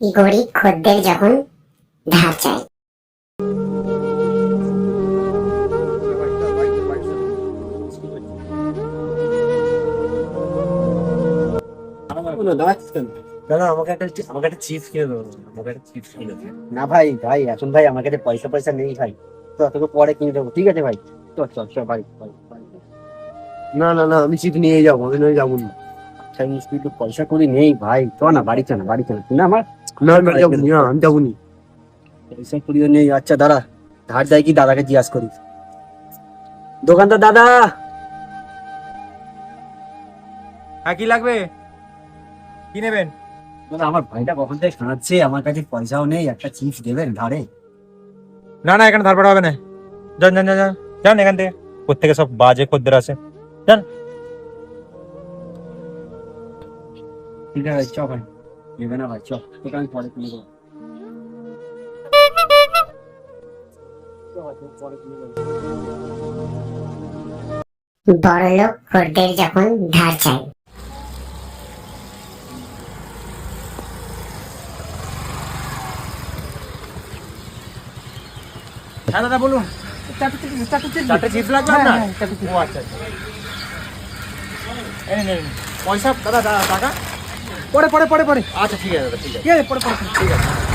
গরিব খদ্দের যখন ধার চায়। দাদা আমাকে একটা চিপস কিনে দেবো, আমাকে একটা চিপস কিনে দেবো। না ভাই ভাই এখন ভাই আমার কাছে পয়সা পয়সা নেই ভাই, তো তোকে পরে কিনে দেবো, ঠিক আছে ভাই? চল চল চল ভাই ভাই ভাই। না না না আমি চিপস নিয়ে যাবো, আমি নয় যাবো না। আচ্ছা তুই তো পয়সা করি নেই ভাই, চ না বাড়ি চল না, বাড়ি চল না আমার। না আমি যাবো না, আমি যাবো না, পয়সা করিও নেই। আচ্ছা দাদা ধার দেয় কি, দাদাকে জিজ্ঞাসা করি। দোকানদার দাদা, হ্যাঁ, কি লাগবে? কি নেবেন? দাদা আমার ভাইটা কখন থেকে শোনাচ্ছে, আমার কাছে পয়সাও নেই, একটা চিপস দেবেন ধারে? না না, এখানে ধার পাড়া হবে না। যান যান যান যান যান এখান থেকে। প্রত্যেকে সব বাজে খদ্দের আছে। যান। ঠিক আছে চ ভাই, নেবে না ভাই, চ তোকে আমি পরে কিনে দেবো। বড়লোক খদ্দের যখন ধার চায়। হ্যাঁ দাদা বলুন। চারটে চিপস লাগবে আপনার? ও আচ্ছা আচ্ছা। এই নিন, পয়সা দাদা, টাকা পরে পরে পরে পরে আচ্ছা ঠিক আছে দাদা, ঠিক আছে। ঠিক আছে পরে পরে ঠিক আছে।